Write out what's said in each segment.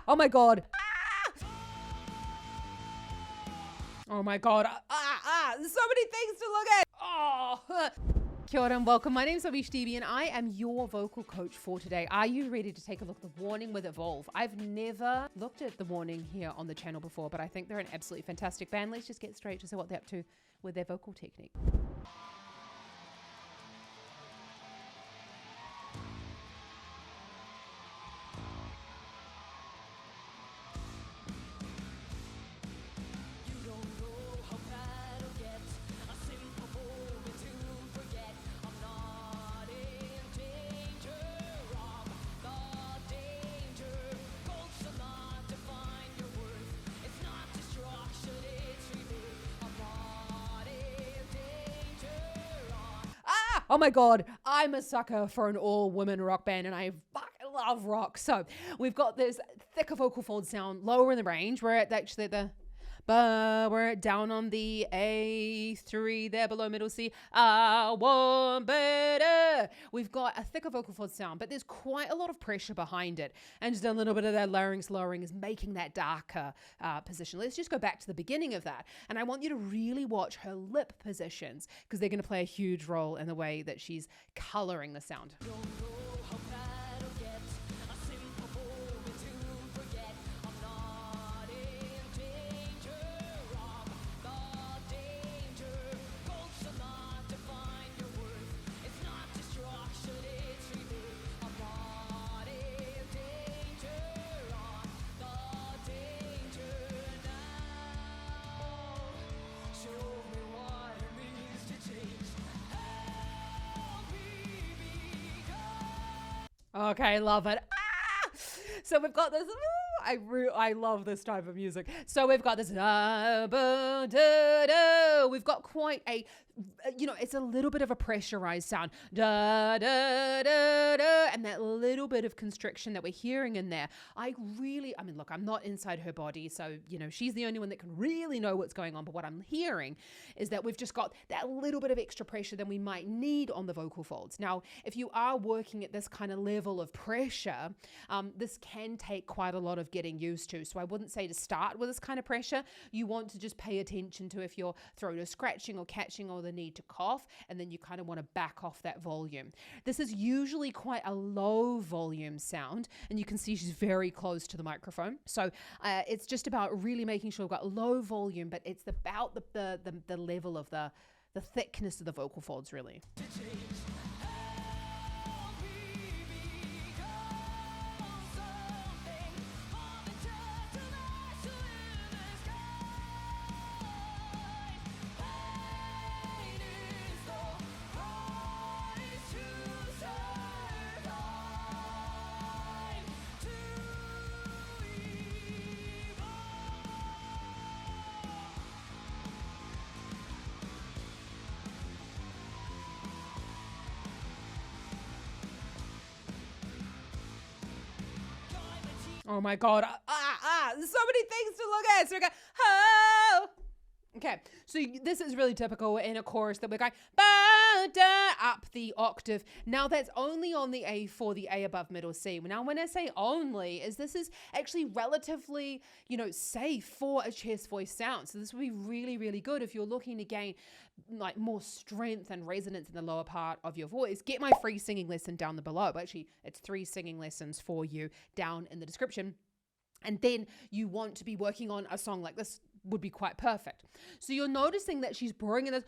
Oh my God. Oh my God. There's so many things to look at. Oh. Kia ora and welcome. My name is ZoeStibi and I am your vocal coach for today. Are you ready to take a look at the warning with Evolve? I've never looked at the warning here on the channel before, but I think they're an absolutely fantastic band. Let's just get straight to what they're up to with their vocal technique. Oh my God, I'm a sucker for an all-women rock band and I fucking love rock. So we've got this thicker vocal fold sound lower in the range. We're at actually we're down on the A3 there below middle C. I want better. We've got a thicker vocal fold sound, but there's quite a lot of pressure behind it. And just a little bit of that larynx lowering is making that darker position. Let's just go back to the beginning of that. And I want you to really watch her lip positions because they're going to play a huge role in the way that she's coloring the sound. Okay, love it. So we've got this. I love this type of music. So we've got this. We've got quite a, it's a little bit of a pressurized sound. And that little bit of constriction that we're hearing in there. Look, I'm not inside her body. So, she's the only one that can really know what's going on. But what I'm hearing is that we've just got that little bit of extra pressure than we might need on the vocal folds. Now, if you are working at this kind of level of pressure, this can take quite a lot of getting used to. So I wouldn't say to start with this kind of pressure. You want to just pay attention to if your throat is scratching or catching or the need to cough, and then you kind of want to back off that volume. This is usually quite a low volume sound, and you can see she's very close to the microphone. So it's just about really making sure we've got low volume, but it's about the level of the thickness of the vocal folds, really. Oh my God. There's so many things to look at. So we go, oh. Okay, so this is really typical in a chorus that we're going up the octave. Now that's only on the A4, the A above middle C. Now when I say only, this is actually relatively, safe for a chest voice sound. So this would be really, really good if you're looking to gain like more strength and resonance in the lower part of your voice. Get my free singing lesson down below. Actually, it's 3 singing lessons for you down in the description. And then you want to be working on a song like this would be quite perfect. So you're noticing that she's bringing this,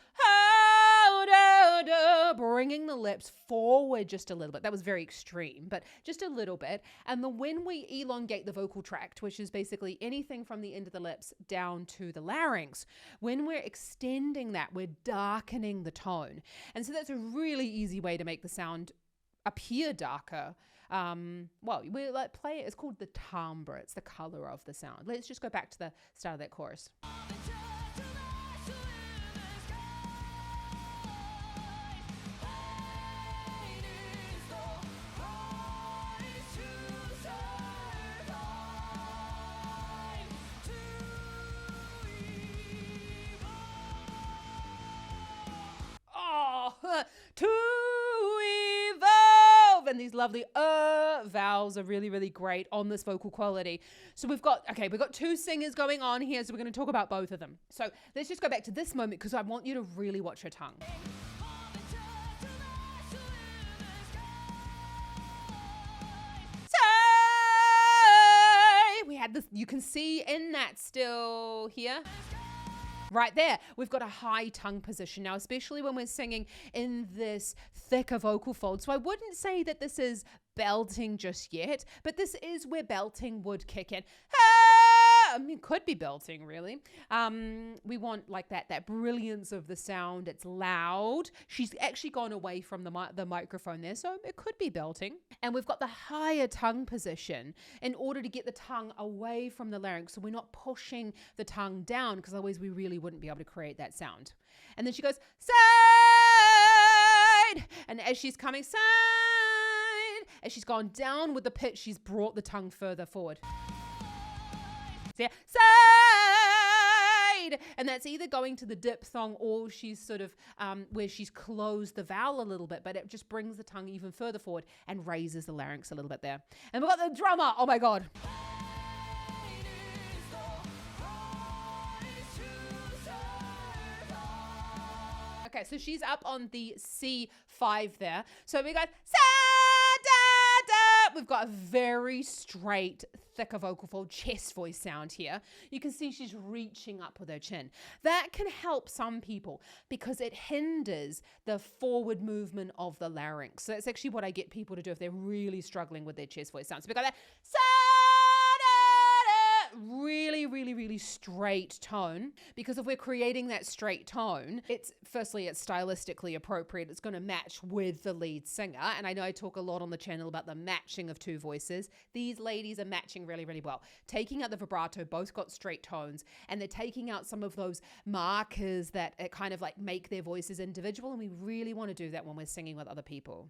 bringing the lips forward just a little bit. That was very extreme, but just a little bit. And when we elongate the vocal tract, which is basically anything from the end of the lips down to the larynx, when we're extending that, we're darkening the tone. And so that's a really easy way to make the sound appear darker. We play it. It's called the timbre. It's the color of the sound. Let's just go back to the start of that chorus. To evolve, and these lovely vowels are really, really great on this vocal quality. So we've got two singers going on here. So we're going to talk about both of them. So let's just go back to this moment because I want you to really watch her tongue. We had this, you can see in that still here. Right there, we've got a high tongue position now, especially when we're singing in this thicker vocal fold. So I wouldn't say that this is belting just yet, but this is where belting would kick in. I mean, could be belting really. We want like that brilliance of the sound. It's loud. She's actually gone away from the microphone there, so it could be belting. And we've got the higher tongue position in order to get the tongue away from the larynx, so we're not pushing the tongue down, because otherwise we really wouldn't be able to create that sound. And then she goes side, and as she's coming side, as she's gone down with the pitch, she's brought the tongue further forward. So yeah, side, and that's either going to the diphthong or she's sort of where she's closed the vowel a little bit, but it just brings the tongue even further forward and raises the larynx a little bit there. And we've got the drummer. Oh my God. Okay, so she's up on the C5 there. So we got sa, da, da. We've got a very straight, thicker vocal fold, chest voice sound here. You can see she's reaching up with her chin. That can help some people because it hinders the forward movement of the larynx. So that's actually what I get people to do if they're really struggling with their chest voice sound. So we got that sa, really, really, really straight tone, because if we're creating that straight tone, it's stylistically appropriate. It's going to match with the lead singer. And I know I talk a lot on the channel about the matching of two voices. These ladies are matching really, really well. Taking out the vibrato, both got straight tones, and they're taking out some of those markers that kind of like make their voices individual. And we really want to do that when we're singing with other people.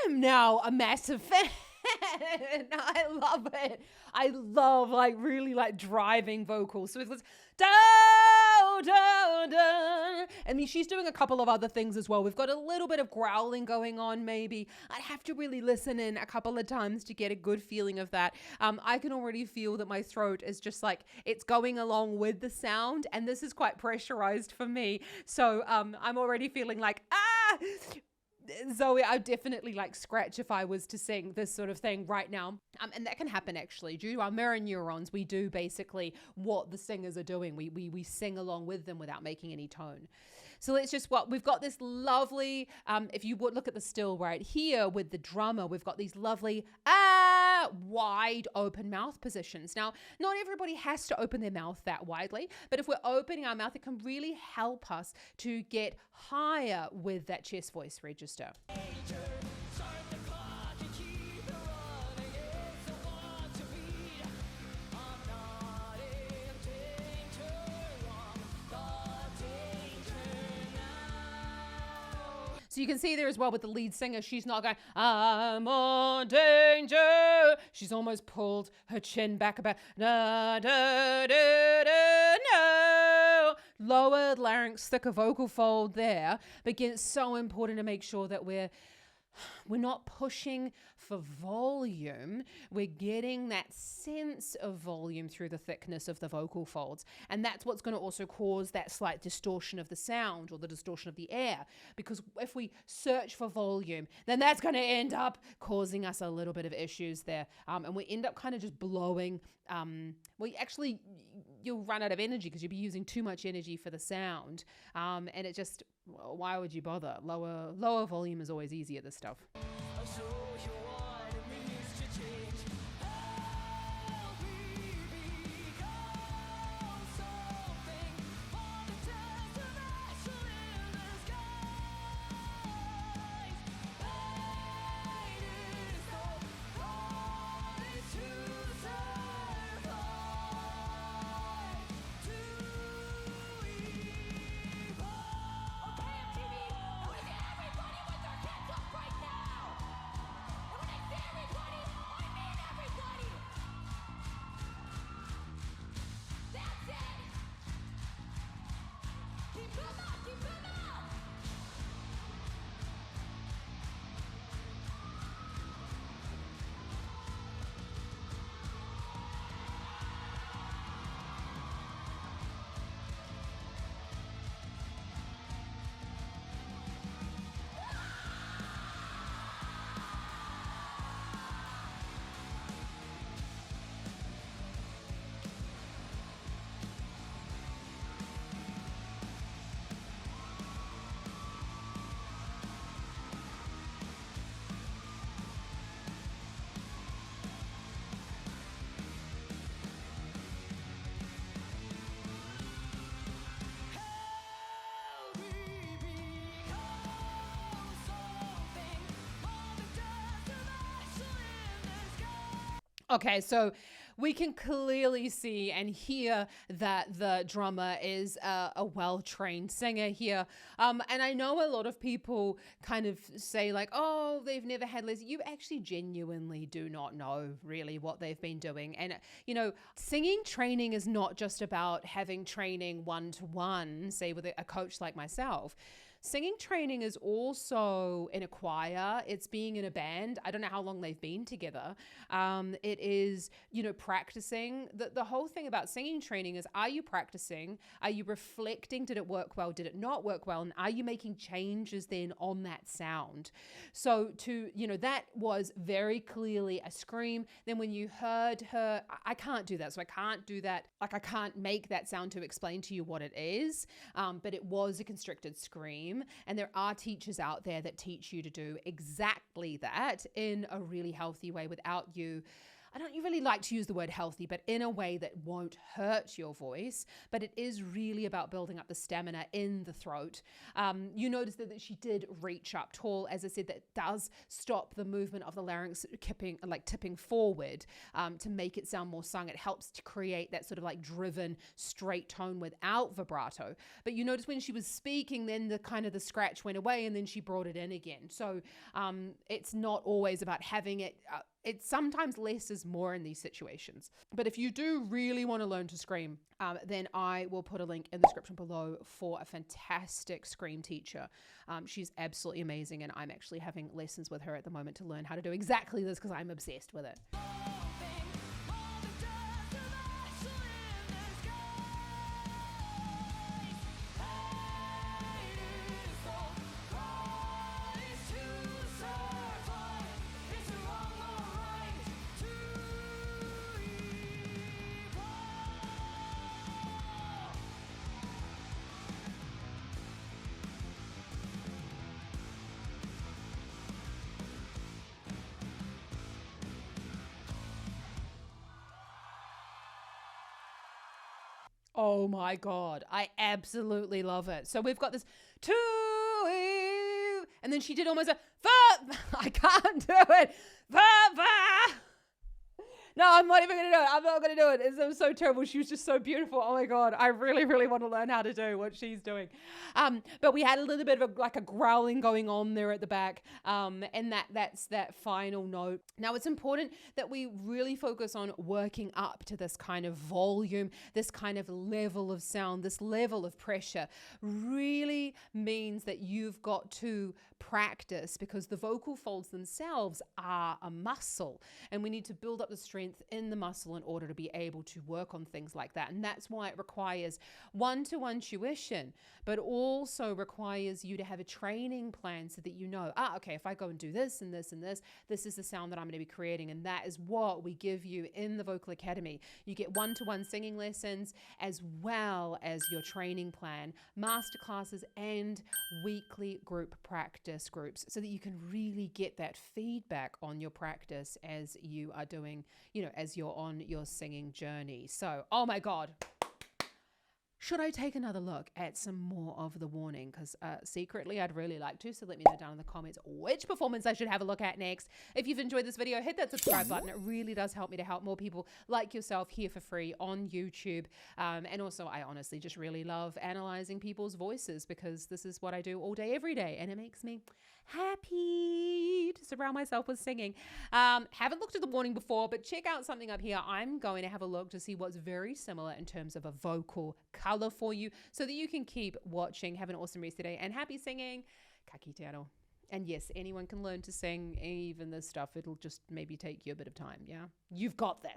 I'm now a massive fan. I love it. I love like really like driving vocals. So it was da da da. I mean, she's doing a couple of other things as well. We've got a little bit of growling going on maybe. I'd have to really listen in a couple of times to get a good feeling of that. I can already feel that my throat is just like, it's going along with the sound, and this is quite pressurized for me. So I'm already feeling like, Zoe, I'd definitely like scratch if I was to sing this sort of thing right now. And that can happen actually. Due to our mirror neurons, we do basically what the singers are doing. We sing along with them without making any tone. So let's just, we've got this lovely, if you would look at the still right here with the drummer, we've got these lovely, wide open mouth positions. Now, not everybody has to open their mouth that widely, but if we're opening our mouth, it can really help us to get higher with that chest voice register. So you can see there as well with the lead singer, she's not going, I'm on danger. She's almost pulled her chin back about, da, da, da, da, no. Lowered larynx, thicker vocal fold there. But again, it's so important to make sure that we're not pushing for volume, we're getting that sense of volume through the thickness of the vocal folds. And that's what's going to also cause that slight distortion of the sound or the distortion of the air. Because if we search for volume, then that's going to end up causing us a little bit of issues there. And we end up kind of just blowing. You'll run out of energy because you'll be using too much energy for the sound. And it just, why would you bother? Lower volume is always easier, this stuff. Okay, so we can clearly see and hear that the drummer is a well-trained singer here. And I know a lot of people kind of say like, oh, they've never had lessons. You actually genuinely do not know really what they've been doing. And, singing training is not just about having training one-to-one, say with a coach like myself. Singing training is also in a choir. It's being in a band. I don't know how long they've been together. It is, practicing. The whole thing about singing training is, are you practicing? Are you reflecting? Did it work well? Did it not work well? And are you making changes then on that sound? So that was very clearly a scream. Then when you heard her, I can't do that. So I can't do that. Like I can't make that sound to explain to you what it is. But it was a constricted scream. And there are teachers out there that teach you to do exactly that in a really healthy way without you. I don't really like to use the word healthy, but in a way that won't hurt your voice. But it is really about building up the stamina in the throat. You notice that she did reach up tall. As I said, that does stop the movement of the larynx tipping forward to make it sound more sung. It helps to create that sort of like driven, straight tone without vibrato. But you notice when she was speaking, then the scratch went away and then she brought it in again. So it's not always about having it. It's sometimes less is more in these situations. But if you do really want to learn to scream, then I will put a link in the description below for a fantastic scream teacher. She's absolutely amazing. And I'm actually having lessons with her at the moment to learn how to do exactly this because I'm obsessed with it. Oh my God. I absolutely love it. So we've got this and then she did almost a I can't do it. No, I'm not even going to do it. I'm not going to do it. It was so terrible. She was just so beautiful. Oh my God. I really, really want to learn how to do what she's doing. But we had a little bit of a growling going on there at the back. And that's that final note. Now it's important that we really focus on working up to this kind of volume, this kind of level of sound, this level of pressure really means that you've got to practice, because the vocal folds themselves are a muscle, and we need to build up the strength in the muscle in order to be able to work on things like that. And that's why it requires one-to-one tuition, but also requires you to have a training plan so that you know, okay, if I go and do this and this and this is the sound that I'm going to be creating. And that is what we give you in the Vocal Academy. You get one-to-one singing lessons as well as your training plan, masterclasses, and weekly group practice groups, so that you can really get that feedback on your practice as you are doing, as you're on your singing journey. So, oh my God. Should I take another look at some more of the warning? Because secretly, I'd really like to. So let me know down in the comments which performance I should have a look at next. If you've enjoyed this video, hit that subscribe button. It really does help me to help more people like yourself here for free on YouTube. And also, I honestly just really love analyzing people's voices, because this is what I do all day, every day. And it makes me happy to surround myself with singing. Haven't looked at the warning before, but check out something up here. I'm going to have a look to see what's very similar in terms of a vocal color for you, so that you can keep watching. Have an awesome rest of the day and happy singing. Ka kite anō. And yes, anyone can learn to sing, even this stuff. It'll just maybe take you a bit of time. Yeah, you've got this.